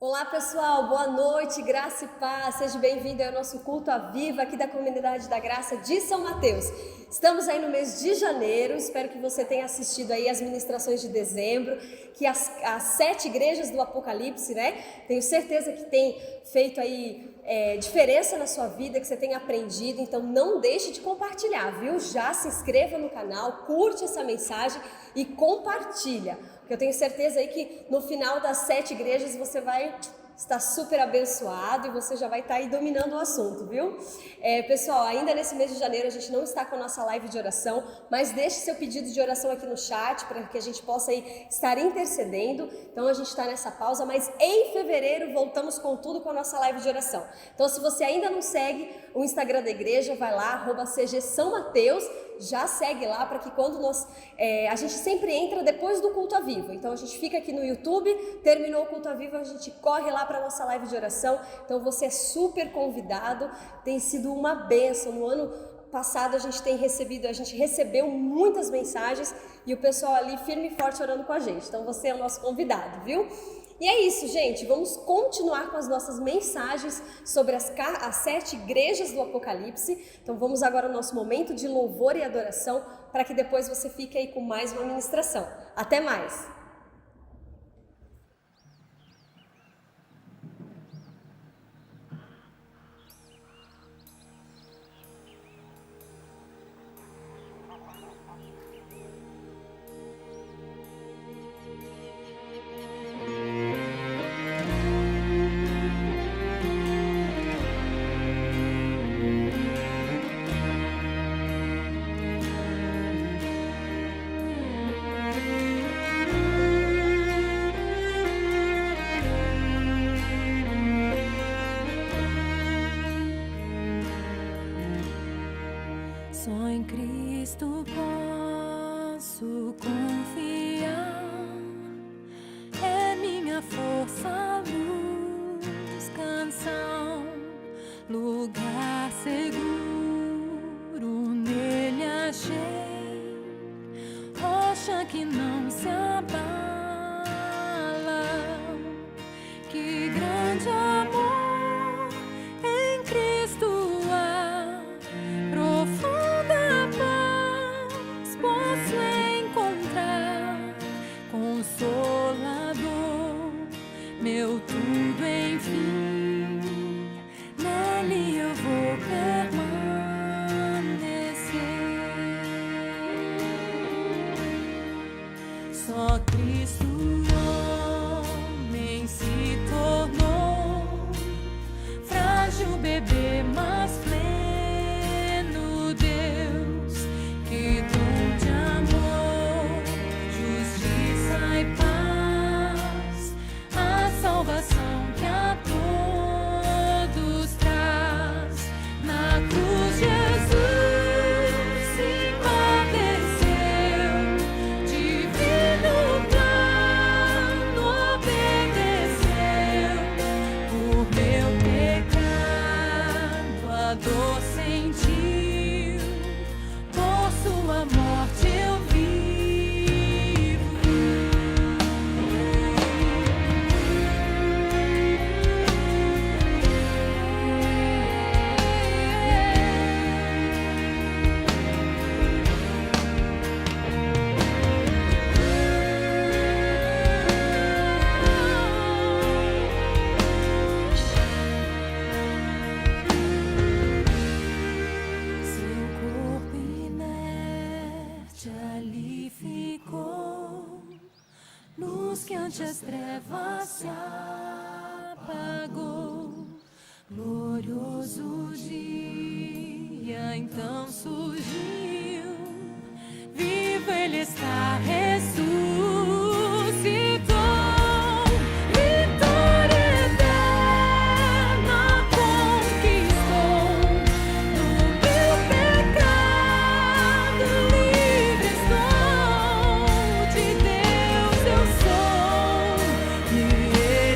Olá pessoal, boa noite, graça e paz, seja bem-vindo ao nosso culto à Viva aqui da Comunidade da Graça de São Mateus. Estamos aí no mês de janeiro, espero que você tenha assistido aí as ministrações de dezembro, que as 7 igrejas do Apocalipse, né? Tenho certeza que tem feito aí diferença na sua vida, que você tenha aprendido, então não deixe de compartilhar, viu? Já se inscreva no canal, curte essa mensagem e compartilha. Porque eu tenho certeza aí que no final das 7 igrejas você vai estar super abençoado e você já vai estar aí dominando o assunto, viu? Pessoal, ainda nesse mês de janeiro a gente não está com a nossa live de oração, mas deixe seu pedido de oração aqui no chat para que a gente possa aí estar intercedendo. Então a gente está nessa pausa, mas em fevereiro voltamos com tudo com a nossa live de oração. Então se você ainda não segue o Instagram da igreja, vai lá, @CG São Mateus, já segue lá para que quando a gente sempre entra depois do culto a vivo. Então a gente fica aqui no YouTube, terminou o culto a vivo, a gente corre lá para a nossa live de oração. Então você é super convidado, tem sido uma bênção. No ano passado a gente recebeu muitas mensagens e o pessoal ali firme e forte orando com a gente. Então você é o nosso convidado, viu? E é isso, gente, vamos continuar com as nossas mensagens sobre as 7 igrejas do Apocalipse. Então vamos agora ao nosso momento de louvor e adoração, para que depois você fique aí com mais uma ministração. Até mais! Só em Cristo posso confiar, é minha força, luz, canção, lugar seguro, nele achei, rocha que não se abala, que grande amor em Cristo há, profunda paz posso encontrar, consolador, meu tudo enfim, nele eu vou permanecer. Só Cristo homem se tornou, frágil bebê, mas pleno Deus, que dom de amor, justiça e paz, a salvação que a todos traz. Na cruz Jesus se padeceu, divino plano obedeceu, por meu pecado a dor sentiu, por sua morte eu vivo. Seu corpo inerte ali ficou, luz que ante as trevas se apagou. Glorioso dia então surgiu, vivo ele está, ressuscitou. Vitória eterna conquistou, do meu pecado livre estou, de Deus eu sou, e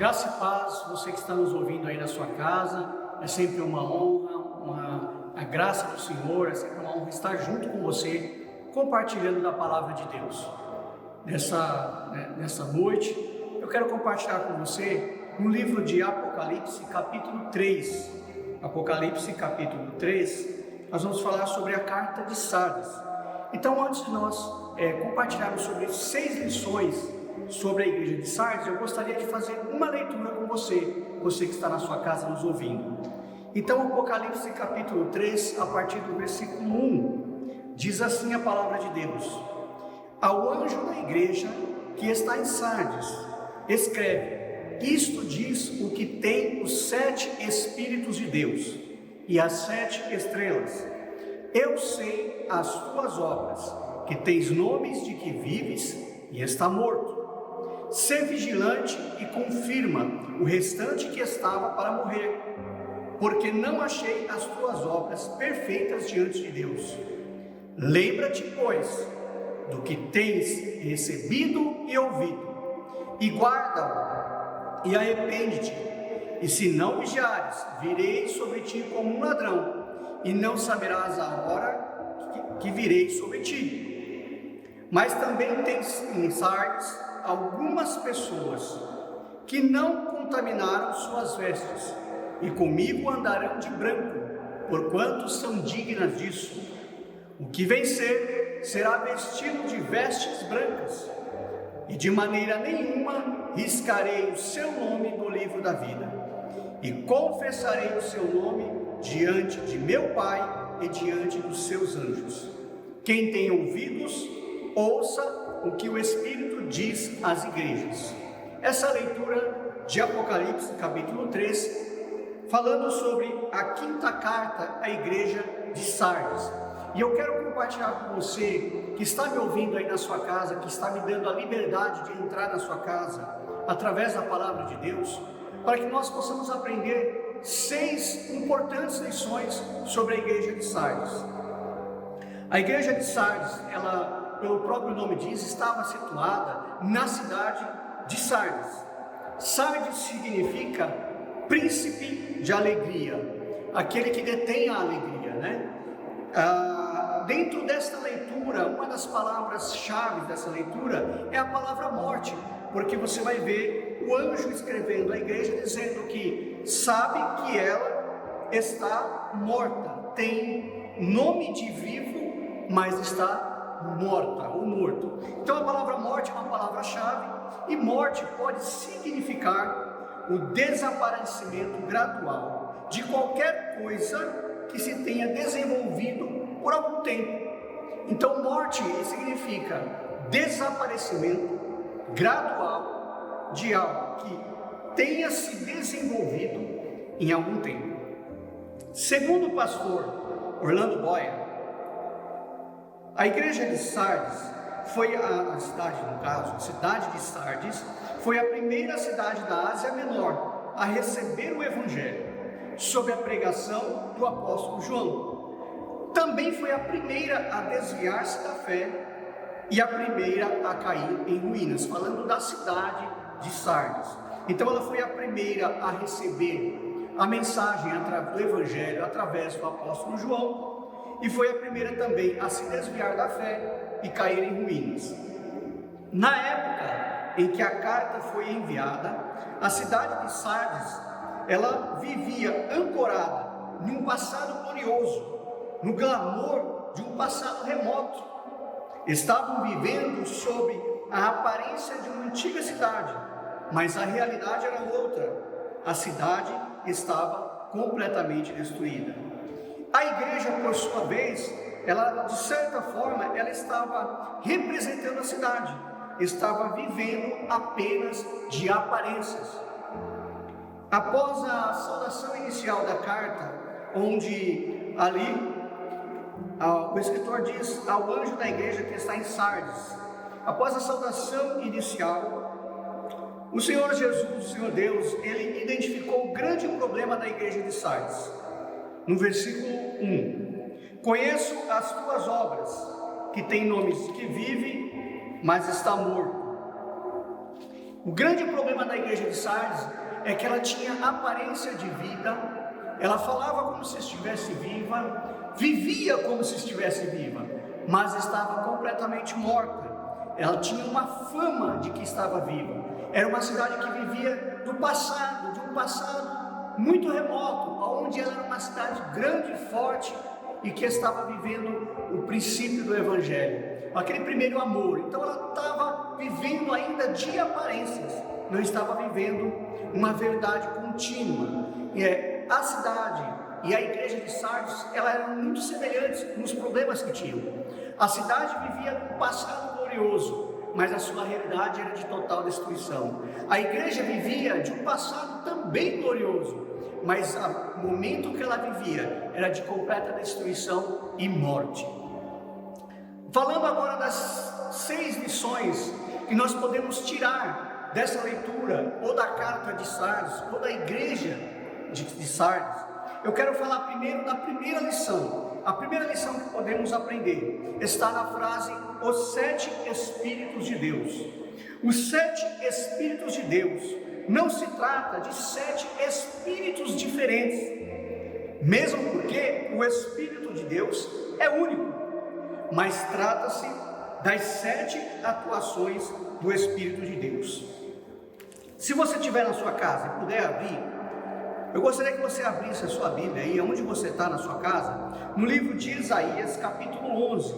Graça e paz, você que está nos ouvindo aí na sua casa, é sempre uma honra, a graça do Senhor, é sempre uma honra estar junto com você, compartilhando da palavra de Deus. Nessa noite, eu quero compartilhar com você no livro de Apocalipse, capítulo 3. Apocalipse, capítulo 3, nós vamos falar sobre a carta de Sardes. Então, antes de nós compartilharmos sobre 6 lições sobre a igreja de Sardes, eu gostaria de fazer uma leitura com você que está na sua casa nos ouvindo. Então, Apocalipse capítulo 3, a partir do versículo 1, diz assim a palavra de Deus: ao anjo da igreja que está em Sardes, escreve: isto diz o que tem os 7 Espíritos de Deus e as 7 estrelas. Eu sei as tuas obras, que tens nomes de que vives e está morto. Sê vigilante e confirma o restante que estava para morrer, porque não achei as tuas obras perfeitas diante de Deus. Lembra-te, pois, do que tens recebido e ouvido, e guarda-o, e arrepende-te. E se não vigiares, virei sobre ti como um ladrão, e não saberás a hora que virei sobre ti. Mas também tens em Sardes algumas pessoas que não contaminaram suas vestes, e comigo andarão de branco, porquanto são dignas disso. O que vencer será vestido de vestes brancas, e de maneira nenhuma riscarei o seu nome do livro da vida, e confessarei o seu nome diante de meu Pai e diante dos seus anjos. Quem tem ouvidos, ouça o que o Espírito diz às igrejas. Essa leitura de Apocalipse, capítulo 3, falando sobre a 5ª carta à igreja de Sardes. E eu quero compartilhar com você que está me ouvindo aí na sua casa, que está me dando a liberdade de entrar na sua casa, através da palavra de Deus, para que nós possamos aprender 6 importantes lições sobre a igreja de Sardes. A igreja de Sardes, ela, pelo próprio nome diz, estava situada na cidade de Sardes. Sardes significa príncipe de alegria, aquele que detém a alegria, né? Dentro desta leitura, uma das palavras-chave dessa leitura é a palavra morte, porque você vai ver o anjo escrevendo à igreja dizendo que sabe que ela está morta, tem nome de vivo, mas está morta ou morto. Então a palavra morte é uma palavra-chave, e morte pode significar o desaparecimento gradual de qualquer coisa que se tenha desenvolvido por algum tempo. Então morte significa desaparecimento gradual de algo que tenha se desenvolvido em algum tempo. Segundo o pastor Orlando Boyer, a igreja de Sardes foi a cidade de Sardes foi a primeira cidade da Ásia Menor a receber o Evangelho sob a pregação do apóstolo João. Também foi a primeira a desviar-se da fé e a primeira a cair em ruínas, falando da cidade de Sardes. Então ela foi a primeira a receber a mensagem do Evangelho através do apóstolo João, e foi a primeira também a se desviar da fé e cair em ruínas. Na época em que a carta foi enviada, a cidade de Sardes, ela vivia ancorada num passado glorioso, no glamour de um passado remoto. Estavam vivendo sob a aparência de uma antiga cidade, mas a realidade era outra. A cidade estava completamente destruída. A igreja, por sua vez, ela, de certa forma, ela estava representando a cidade, estava vivendo apenas de aparências. Após a saudação inicial da carta, onde ali o escritor diz ao anjo da igreja que está em Sardes, após a saudação inicial, o Senhor Jesus, o Senhor Deus, ele identificou o grande problema da igreja de Sardes. No versículo 1: conheço as tuas obras, que tem nomes que vive, mas está morto. O grande problema da igreja de Sardes é que ela tinha aparência de vida, ela falava como se estivesse viva, vivia como se estivesse viva, mas estava completamente morta. Ela tinha uma fama de que estava viva. Era uma cidade que vivia do passado, de um passado muito remoto, onde ela era uma cidade grande e forte e que estava vivendo o princípio do Evangelho, aquele primeiro amor. Então ela estava vivendo ainda de aparências, não estava vivendo uma verdade contínua. A cidade e a igreja de Sardes, elas eram muito semelhantes nos problemas que tinham. A cidade vivia um passado glorioso, mas a sua realidade era de total destruição. A igreja vivia de um passado também glorioso, mas o momento que ela vivia era de completa destruição e morte. Falando agora das 6 lições que nós podemos tirar dessa leitura, ou da carta de Sardes, ou da igreja de Sardes, eu quero falar primeiro da primeira lição. A primeira lição que podemos aprender está na frase: os 7 Espíritos de Deus. Os 7 Espíritos de Deus. Não se trata de 7 espíritos diferentes, mesmo porque o Espírito de Deus é único, mas trata-se das 7 atuações do Espírito de Deus. Se você estiver na sua casa e puder abrir, eu gostaria que você abrisse a sua Bíblia aí, onde você está na sua casa, no livro de Isaías, capítulo 11.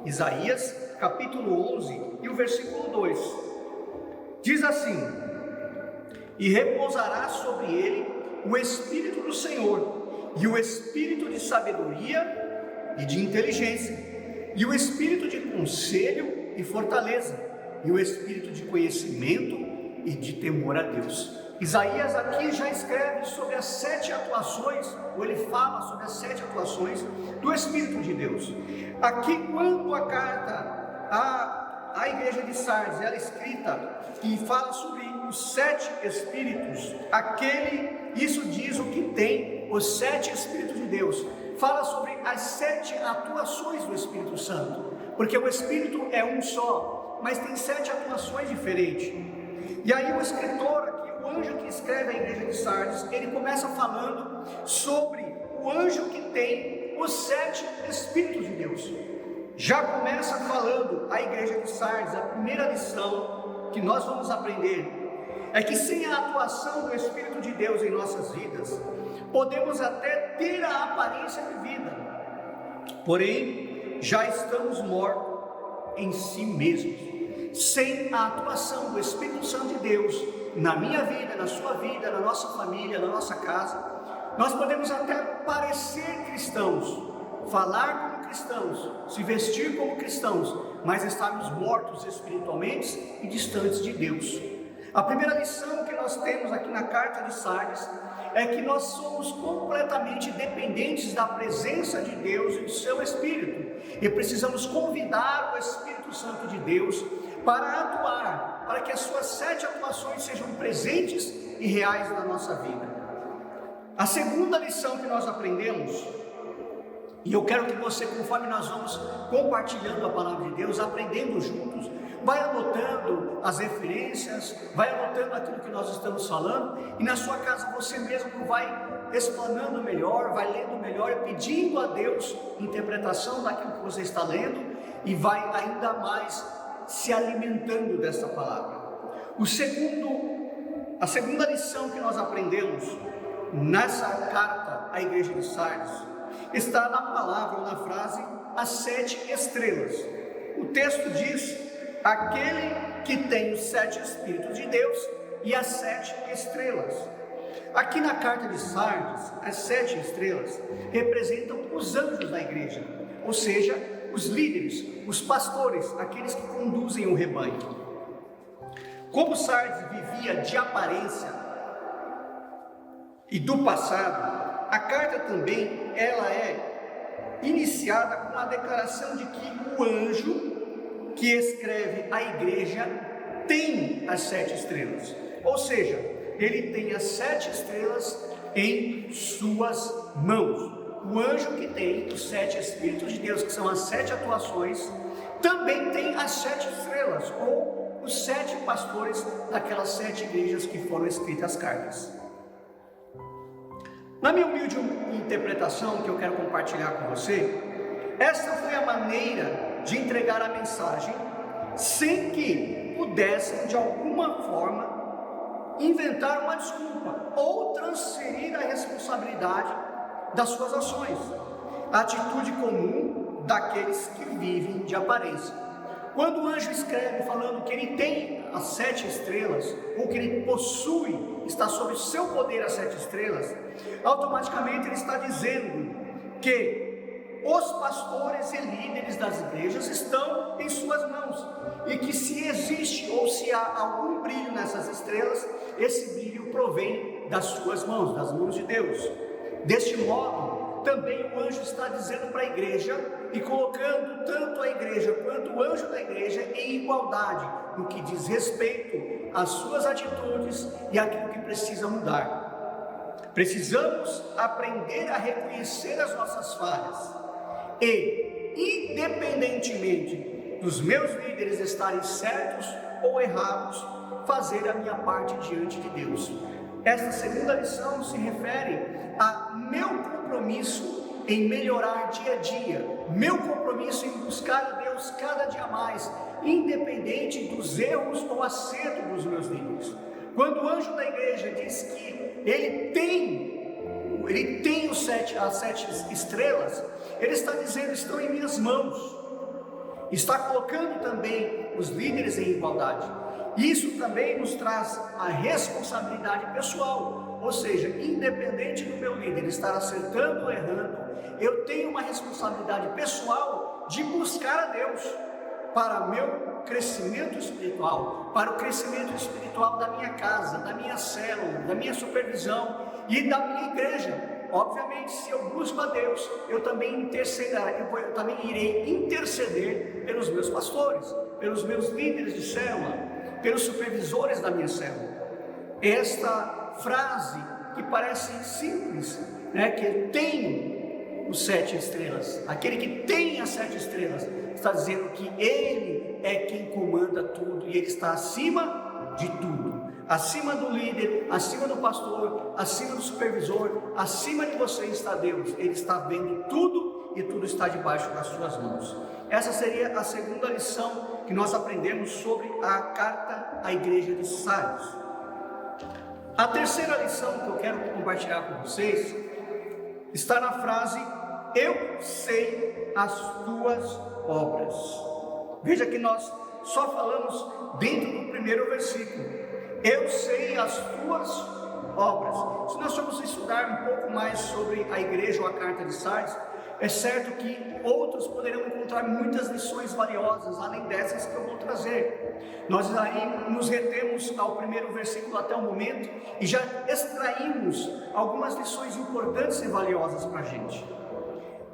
Isaías, capítulo 11, e o versículo 2. Diz assim: e repousará sobre ele o Espírito do Senhor, e o Espírito de sabedoria e de inteligência, e o Espírito de conselho e fortaleza, e o Espírito de conhecimento e de temor a Deus. Isaías aqui já escreve sobre as 7 atuações, ou ele fala sobre as 7 atuações do Espírito de Deus. Aqui, quando a carta à igreja de Sardes ela é escrita e fala sobre os 7 Espíritos, isso diz o que tem os 7 Espíritos de Deus, fala sobre as 7 atuações do Espírito Santo, porque o Espírito é um só, mas tem 7 atuações diferentes. E aí o escritor aqui, o anjo que escreve a igreja de Sardes, ele começa falando sobre o anjo que tem os 7 Espíritos de Deus. Já começa falando a igreja de Sardes, a primeira lição que nós vamos aprender é que sem a atuação do Espírito de Deus em nossas vidas, podemos até ter a aparência de vida, porém já estamos mortos em si mesmos. Sem a atuação do Espírito Santo de Deus na minha vida, na sua vida, na nossa família, na nossa casa, nós podemos até parecer cristãos, falar como cristãos, se vestir como cristãos, mas estarmos mortos espiritualmente e distantes de Deus. A primeira lição que nós temos aqui na carta de Sardes é que nós somos completamente dependentes da presença de Deus e do seu Espírito, e precisamos convidar o Espírito Santo de Deus para atuar, para que as suas 7 atuações sejam presentes e reais na nossa vida. A segunda lição que nós aprendemos, e eu quero que você, conforme nós vamos compartilhando a palavra de Deus, aprendendo juntos, vai anotando as referências, vai anotando aquilo que nós estamos falando, e na sua casa você mesmo vai explanando melhor, vai lendo melhor, pedindo a Deus interpretação daquilo que você está lendo, e vai ainda mais se alimentando dessa palavra. A segunda lição que nós aprendemos nessa carta à igreja de Sardes está na palavra ou na frase as 7 estrelas. O texto diz: aquele que tem os 7 Espíritos de Deus e as 7 estrelas. Aqui na carta de Sardes, as 7 estrelas representam os anjos da igreja, ou seja, os líderes, os pastores, aqueles que conduzem o rebanho. Como Sardes vivia de aparência e do passado, a carta também ela é iniciada com a declaração de que o anjo que escreve a igreja tem as 7 estrelas, ou seja, ele tem as 7 estrelas em suas mãos. O anjo que tem os 7 Espíritos de Deus, que são as 7 atuações, também tem as 7 estrelas, ou os 7 pastores daquelas 7 igrejas que foram escritas as cartas. Na minha humilde interpretação, que eu quero compartilhar com você, essa foi a maneira de entregar a mensagem sem que pudessem de alguma forma inventar uma desculpa ou transferir a responsabilidade das suas ações, a atitude comum daqueles que vivem de aparência. Quando o anjo escreve falando que ele tem as 7 estrelas, ou que ele possui, está sob o seu poder as 7 estrelas, automaticamente ele está dizendo que os pastores e líderes das igrejas estão em suas mãos, e que se existe ou se há algum brilho nessas estrelas, esse brilho provém das suas mãos, das mãos de Deus. Deste modo, também o anjo está dizendo para a igreja e colocando tanto a igreja quanto o anjo da igreja em igualdade no que diz respeito às suas atitudes e àquilo que precisa mudar. Precisamos aprender a reconhecer as nossas falhas e, independentemente dos meus líderes estarem certos ou errados, fazer a minha parte diante de Deus. Esta segunda lição se refere a meu compromisso em melhorar dia a dia, meu compromisso em buscar a Deus cada dia mais, independente dos erros ou acertos dos meus líderes. Quando o anjo da igreja diz que ele tem as 7 estrelas, ele está dizendo: estão em minhas mãos. Está colocando também os líderes em igualdade. Isso também nos traz a responsabilidade pessoal, ou seja, independente do meu líder estar acertando ou errando, eu tenho uma responsabilidade pessoal de buscar a Deus para o meu crescimento espiritual, para o crescimento espiritual da minha casa, da minha célula, da minha supervisão e da minha igreja. Obviamente, se eu busco a Deus, eu também irei interceder pelos meus pastores, pelos meus líderes de célula, pelos supervisores da minha célula. Esta frase que parece simples, que tem os 7 estrelas, aquele que tem as 7 estrelas, está dizendo que ele é quem comanda tudo e ele está acima de tudo. Acima do líder, acima do pastor, acima do supervisor, acima de você está Deus. Ele está vendo tudo e tudo está debaixo das suas mãos. Essa seria a segunda lição que nós aprendemos sobre a carta à igreja de Sardes. A terceira lição que eu quero compartilhar com vocês está na frase: eu sei as tuas obras. Veja que nós só falamos dentro do primeiro versículo. Eu sei as tuas obras. Se nós formos estudar um pouco mais sobre a igreja ou a carta de Sardes, é certo que outros poderão encontrar muitas lições valiosas, além dessas que eu vou trazer. Nós aí nos retemos ao primeiro versículo até o momento e já extraímos algumas lições importantes e valiosas para a gente.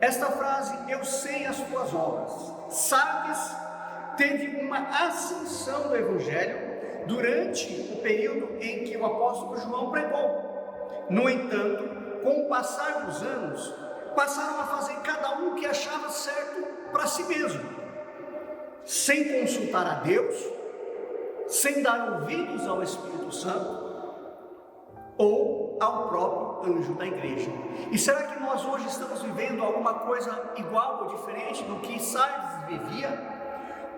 Esta frase, eu sei as tuas obras. Sardes teve uma ascensão do evangelho durante o período em que o apóstolo João pregou. No entanto, com o passar dos anos, passaram a fazer cada um o que achava certo para si mesmo, sem consultar a Deus, sem dar ouvidos ao Espírito Santo ou ao próprio anjo da igreja. E será que nós hoje estamos vivendo alguma coisa igual ou diferente do que Sardes vivia?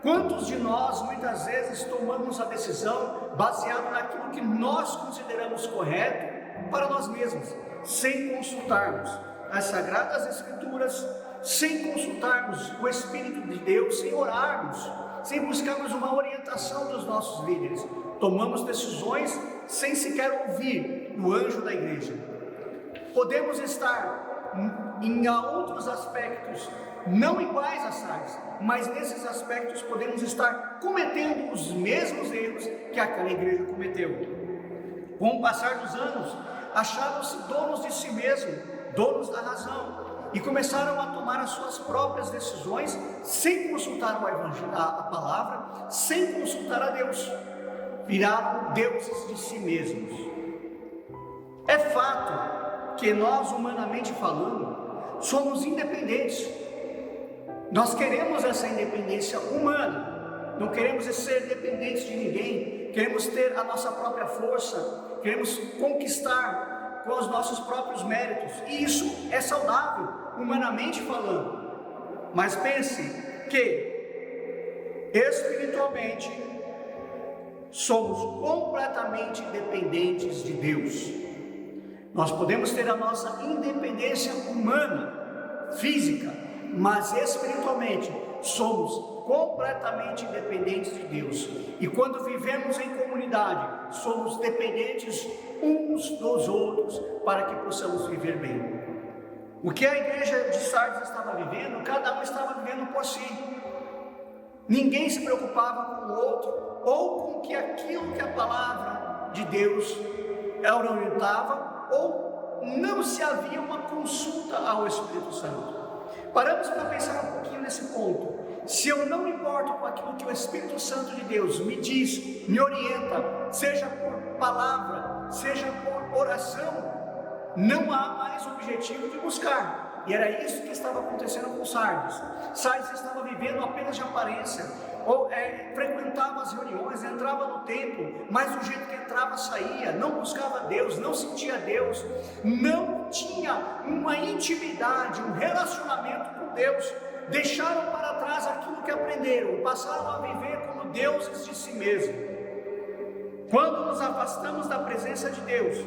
Quantos de nós muitas vezes tomamos a decisão baseada naquilo que nós consideramos correto para nós mesmos, sem consultarmos as Sagradas Escrituras, sem consultarmos o Espírito de Deus, sem orarmos, sem buscarmos uma orientação dos nossos líderes? Tomamos decisões sem sequer ouvir o anjo da igreja. Podemos estar em outros aspectos não iguais a Sardes, mas nesses aspectos podemos estar cometendo os mesmos erros que aquela igreja cometeu. Com o passar dos anos, acharam-se donos de si mesmos, donos da razão, e começaram a tomar as suas próprias decisões sem consultar o evangelho, a palavra, sem consultar a Deus. Viraram deuses de si mesmos. É fato que nós, humanamente falando, somos independentes. Nós queremos essa independência humana, não queremos ser dependentes de ninguém, queremos ter a nossa própria força, queremos conquistar com os nossos próprios méritos, e isso é saudável, humanamente falando. Mas pense que espiritualmente somos completamente dependentes de Deus. Nós podemos ter a nossa independência humana, física, mas espiritualmente somos completamente dependentes de Deus. E quando vivemos em comunidade, somos dependentes uns dos outros para que possamos viver bem. O que a igreja de Sardes estava vivendo, cada um estava vivendo por si. Ninguém se preocupava com o outro, ou com que aquilo que a palavra de Deus orientava, ou não se havia uma consulta ao Espírito Santo. Paramos para pensar um pouquinho nesse ponto. Se eu não me importo com aquilo que o Espírito Santo de Deus me diz, me orienta, seja por palavra, seja por oração, não há mais objetivo de buscar. E era isso que estava acontecendo com Sardes. Sardes estava vivendo apenas de aparência, ou frequentava as reuniões, entrava no templo, mas do jeito que entrava saía, não buscava Deus, não sentia Deus, não tinha uma intimidade, um relacionamento com Deus. Deixaram para trás aquilo que aprenderam, passaram a viver como deuses de si mesmos. Quando nos afastamos da presença de Deus,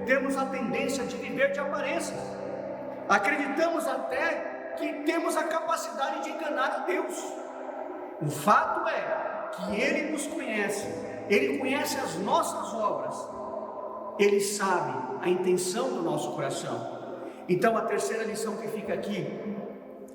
temos a tendência de viver de aparências. Acreditamos até que temos a capacidade de enganar a Deus. O fato é que Ele nos conhece, Ele conhece as nossas obras, Ele sabe a intenção do nosso coração. Então a terceira lição que fica aqui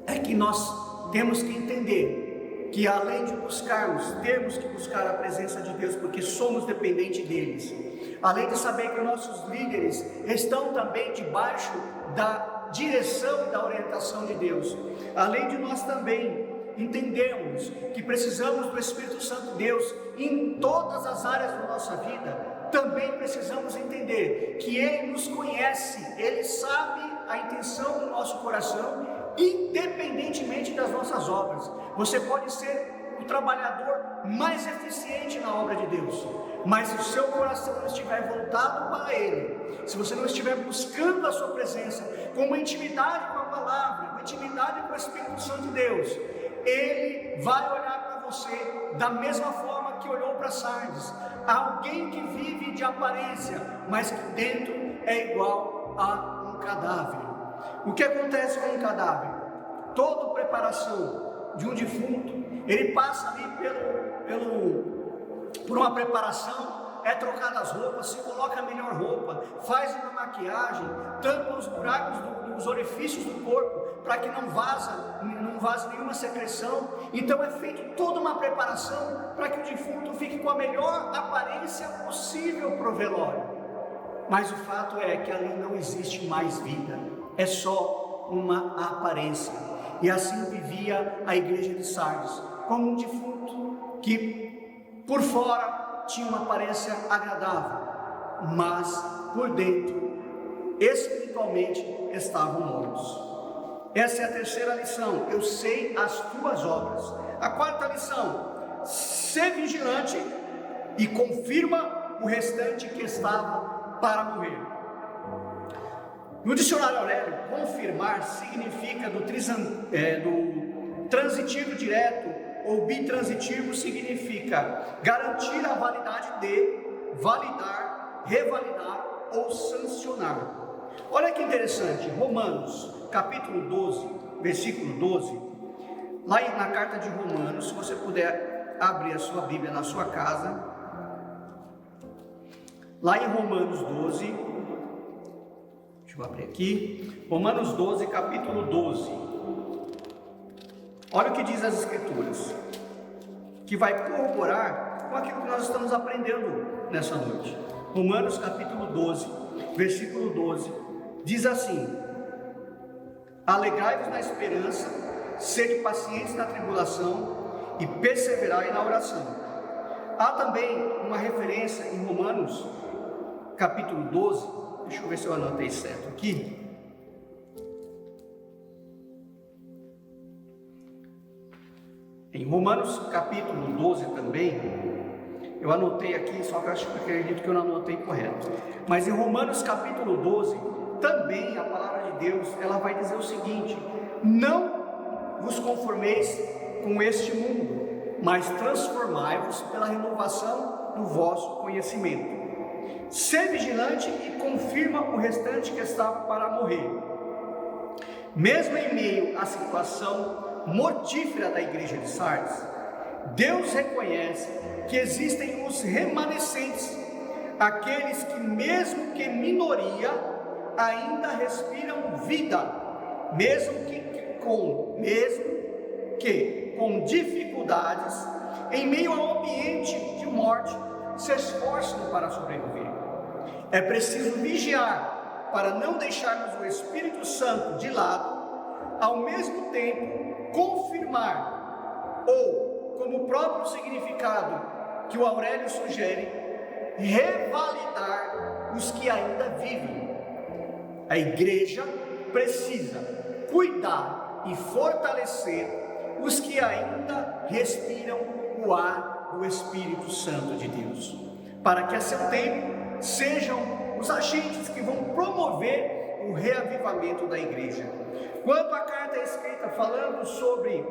é que nós temos que entender que além de buscarmos, temos que buscar a presença de Deus, porque somos dependentes deles. Além de saber que nossos líderes estão também debaixo da direção e da orientação de Deus. Além de nós também entendermos que precisamos do Espírito Santo de Deus em todas as áreas da nossa vida, também precisamos entender que Ele nos conhece, Ele sabe a intenção do nosso coração, independentemente das nossas obras. Você pode ser o trabalhador mais eficiente na obra de Deus, mas se o seu coração não estiver voltado para Ele, se você não estiver buscando a sua presença, com uma intimidade com a palavra, uma intimidade com o Espírito Santo de Deus, Ele vai olhar para você da mesma forma que olhou para Sardes, alguém que vive de aparência, mas que dentro é igual a um cadáver. O que acontece com um cadáver? Toda preparação de um defunto, ele passa ali por uma preparação, é trocada as roupas, se coloca a melhor roupa, faz uma maquiagem, tampa os buracos dos orifícios do corpo, para que não vaze nenhuma secreção. Então é feita toda uma preparação para que o defunto fique com a melhor aparência possível para o velório. Mas o fato é que ali não existe mais vida, é só uma aparência. E assim vivia a igreja de Sardes, como um defunto que por fora tinha uma aparência agradável, mas por dentro, espiritualmente, estavam mortos. Essa é a terceira lição: eu sei as tuas obras. A quarta lição: ser vigilante e confirma o restante que estava para morrer. No dicionário Aurélio, confirmar significa do transitivo direto ou bitransitivo, significa garantir a validade de, validar, revalidar ou sancionar. Olha que interessante, Romanos capítulo 12, versículo 12, lá na carta de Romanos, se você puder abrir a sua Bíblia na sua casa, lá em Romanos 12, deixa eu abrir aqui, Romanos 12, capítulo 12, olha o que diz as Escrituras, que vai corroborar com aquilo que nós estamos aprendendo nessa noite. Romanos capítulo 12, versículo 12, diz assim: alegrai-vos na esperança, sede pacientes na tribulação e perseverai na oração. Há também uma referência em Romanos capítulo 12, deixa eu ver se eu anotei certo aqui. Em Romanos capítulo 12 também, eu anotei aqui, só que eu acredito que eu não anotei correto, mas em Romanos capítulo 12, também a palavra de Deus, ela vai dizer o seguinte: não vos conformeis com este mundo, mas transformai-vos pela renovação do vosso conhecimento. Ser vigilante e confirma o restante que estava para morrer. Mesmo em meio à situação mortífera da igreja de Sardes, Deus reconhece que existem os remanescentes, aqueles que, mesmo que minoria, ainda respiram vida, mesmo que com dificuldades, em meio a um ambiente de morte, se esforçam para sobreviver. É preciso vigiar para não deixarmos o Espírito Santo de lado, ao mesmo tempo confirmar, ou, como o próprio significado que o Aurélio sugere, revalidar os que ainda vivem. A igreja precisa cuidar e fortalecer os que ainda respiram o ar do Espírito Santo de Deus, para que a seu tempo sejam os agentes que vão promover o reavivamento da igreja. Quando a carta é escrita falando sobre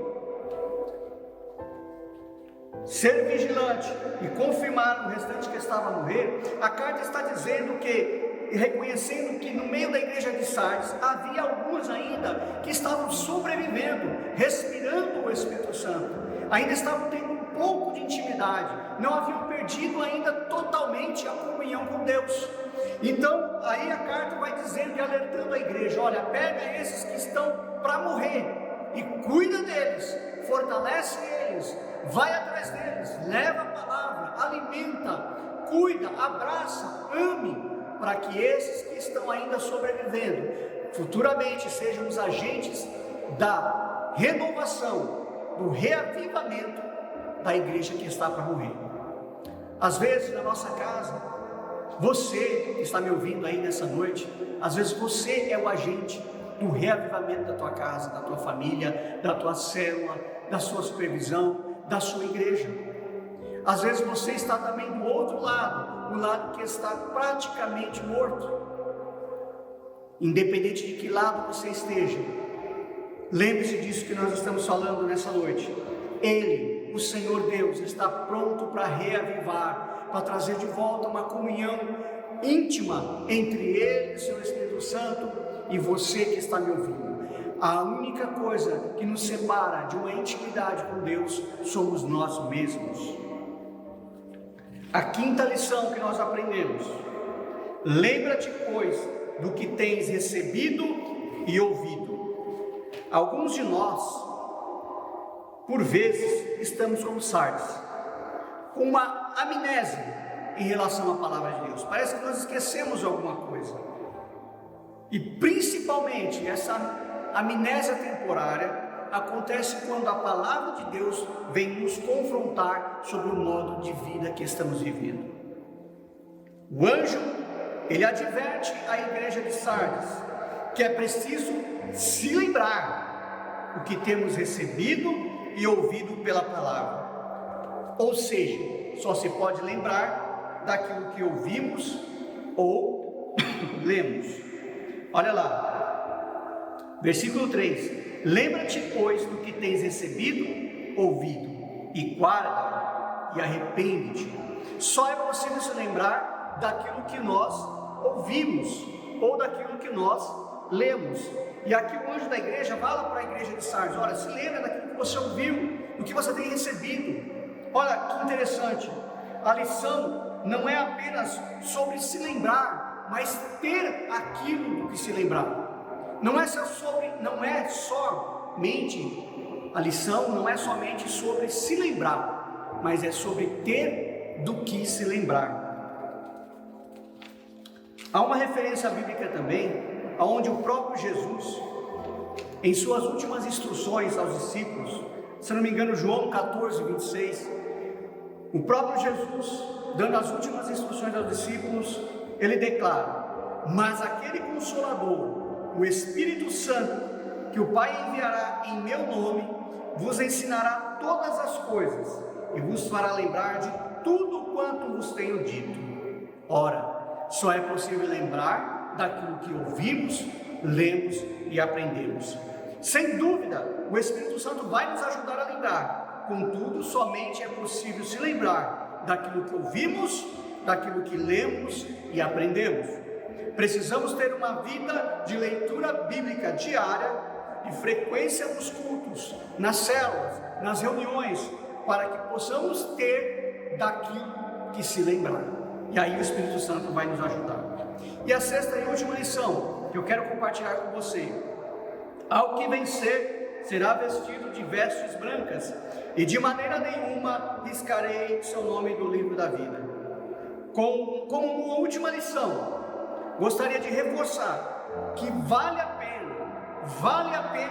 ser vigilante e confirmar o restante que estava a morrer, a carta está dizendo que, reconhecendo que no meio da igreja de Sardes havia alguns ainda que estavam sobrevivendo, respirando o Espírito Santo, ainda estavam tendo um pouco de intimidade, não haviam perdido ainda totalmente a comunhão com Deus. Então aí a carta vai dizendo e alertando a igreja: olha, pega esses que estão para morrer e cuida deles, fortalece eles, vai atrás deles, leva a palavra, alimenta, cuida, abraça, ame, para que esses que estão ainda sobrevivendo futuramente sejam os agentes da renovação, do reavivamento da igreja que está para morrer. Às vezes na nossa casa, você que está me ouvindo aí nessa noite, às vezes você é o agente do reavivamento da tua casa, da tua família, da tua célula, da sua supervisão, da sua igreja. Às vezes você está também do outro lado, o lado que está praticamente morto. Independente de que lado você esteja, lembre-se disso que nós estamos falando nessa noite. Ele, o Senhor Deus, está pronto para reavivar, para trazer de volta uma comunhão íntima entre Ele, o Seu Espírito Santo, e você que está me ouvindo. A única coisa que nos separa de uma intimidade com Deus somos nós mesmos. A quinta lição que nós aprendemos: lembra-te, pois, do que tens recebido e ouvido. Alguns de nós, por vezes, estamos como Sardes, com uma amnésia em relação à palavra de Deus. Parece que nós esquecemos alguma coisa. E principalmente essa amnésia temporária acontece quando a palavra de Deus vem nos confrontar sobre o modo de vida que estamos vivendo. O anjo, ele adverte a igreja de Sardes que é preciso se lembrar o que temos recebido e ouvido pela palavra. Ou seja, só se pode lembrar daquilo que ouvimos ou lemos. Olha lá, versículo 3: lembra-te, pois, do que tens recebido, ouvido, e guarda e arrepende-te. Só é possível se lembrar daquilo que nós ouvimos ou daquilo que nós lemos. E aqui o anjo da igreja fala para a igreja de Sardes: olha, se lembra daquilo que você ouviu, do que você tem recebido. Olha que interessante, a lição não é apenas sobre se lembrar, mas ter aquilo do que se lembrar. Não é somente, a lição não é somente sobre se lembrar, mas é sobre ter do que se lembrar. Há uma referência bíblica também, onde o próprio Jesus, em suas últimas instruções aos discípulos, se não me engano, João 14, 26, o próprio Jesus, dando as últimas instruções aos discípulos, ele declara: mas aquele Consolador, o Espírito Santo, que o Pai enviará em meu nome, vos ensinará todas as coisas e vos fará lembrar de tudo quanto vos tenho dito. Ora, só é possível lembrar daquilo que ouvimos, lemos e aprendemos. Sem dúvida, o Espírito Santo vai nos ajudar a lembrar. Contudo, somente é possível se lembrar daquilo que ouvimos, daquilo que lemos e aprendemos. Precisamos ter uma vida de leitura bíblica diária e frequência nos cultos, nas células, nas reuniões, para que possamos ter daquilo que se lembrar. E aí o Espírito Santo vai nos ajudar. E a sexta e última lição que eu quero compartilhar com você: ao que vencer será vestido de vestes brancas, e de maneira nenhuma riscarei seu nome do livro da vida. Como uma última lição, gostaria de reforçar que vale a pena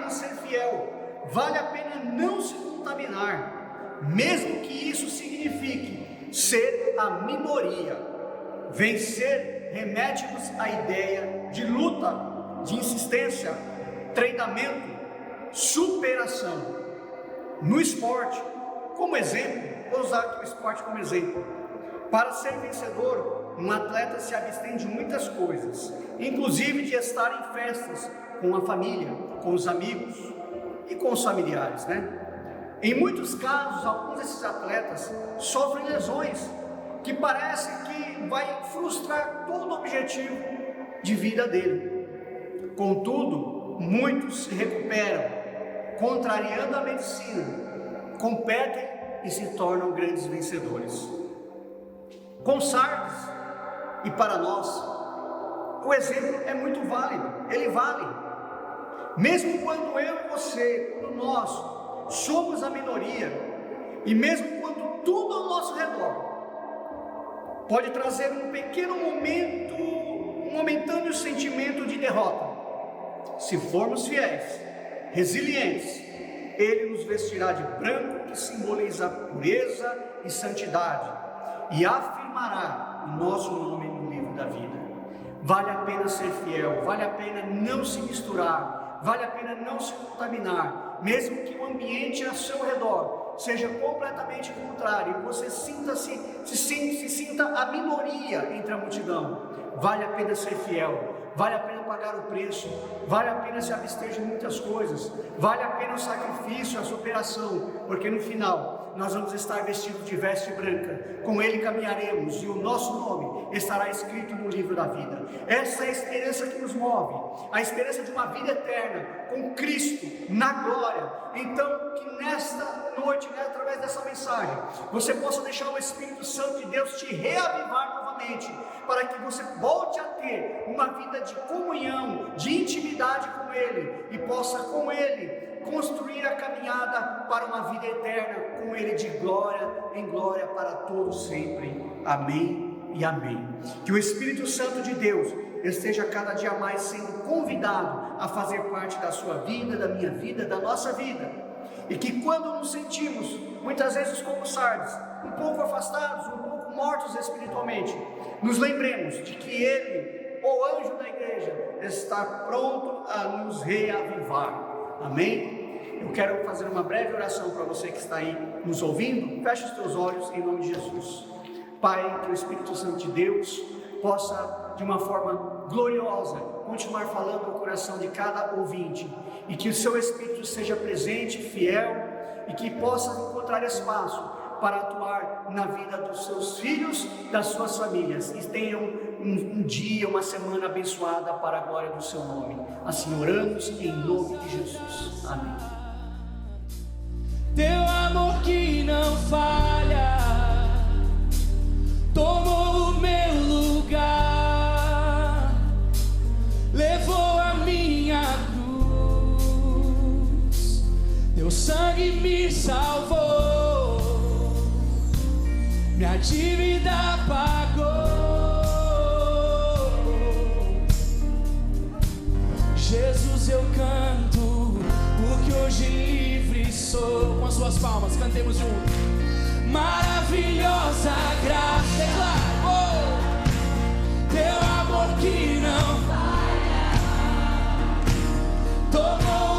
ser fiel, vale a pena não se contaminar, mesmo que isso signifique ser a minoria. Vencer remete-nos à ideia de luta, de insistência, treinamento, superação. No esporte, como exemplo, vou usar aqui o esporte como exemplo. Para ser vencedor, um atleta se abstém de muitas coisas, inclusive de estar em festas com a família, com os amigos e com os familiares, Em muitos casos, alguns desses atletas sofrem lesões que parece que vai frustrar todo o objetivo de vida dele. Contudo, muitos se recuperam, contrariando a medicina, competem e se tornam grandes vencedores. Com Sardes e para nós, o exemplo é muito válido, ele vale. Mesmo quando eu e você, quando nós somos a minoria, e mesmo quando tudo ao nosso redor pode trazer um pequeno momento, um momentâneo sentimento de derrota, se formos fiéis, resilientes, Ele nos vestirá de branco, que simboliza pureza e santidade, e afirmará o nosso nome no livro da vida. Vale a pena ser fiel, vale a pena não se misturar, vale a pena não se contaminar, mesmo que o ambiente ao seu redor seja completamente contrário, você se sinta a minoria entre a multidão. Vale a pena ser fiel, vale a pena pagar o preço, vale a pena se abster de muitas coisas, vale a pena o sacrifício, a superação, porque no final nós vamos estar vestidos de veste branca, com Ele caminharemos e o nosso nome estará escrito no livro da vida. Essa é a esperança que nos move, a esperança de uma vida eterna com Cristo na glória. Então, que nesta noite, através dessa mensagem, você possa deixar o Espírito Santo de Deus te reavivar novamente, para que você volte a ter uma vida de comunhão, de intimidade com Ele, e possa com Ele construir a caminhada para uma vida eterna, com Ele de glória em glória para todos sempre. Amém e amém. Que o Espírito Santo de Deus esteja cada dia mais sendo convidado a fazer parte da sua vida, da minha vida, da nossa vida, e que quando nos sentimos, muitas vezes como Sardes, um pouco afastados, um pouco mortos espiritualmente, nos lembremos de que Ele, o anjo da igreja, está pronto a nos reavivar. Amém? Eu quero fazer uma breve oração para você que está aí nos ouvindo. Feche os teus olhos em nome de Jesus. Pai, que o Espírito Santo de Deus possa, de uma forma gloriosa, continuar falando ao coração de cada ouvinte, e que o seu Espírito seja presente, fiel, e que possa encontrar espaço para atuar na vida dos seus filhos, das suas famílias, e tenham um dia, uma semana abençoada para a glória do seu nome. Assim oramos em nome de Jesus. Amém. Teu amor que não falha tomou o meu lugar, levou a minha cruz, teu sangue me salvou, minha dívida pagou. Jesus, eu canto, porque hoje livre sou. Com as suas palmas, cantemos juntos. Maravilhosa graça, declaro, teu amor que não falha tomou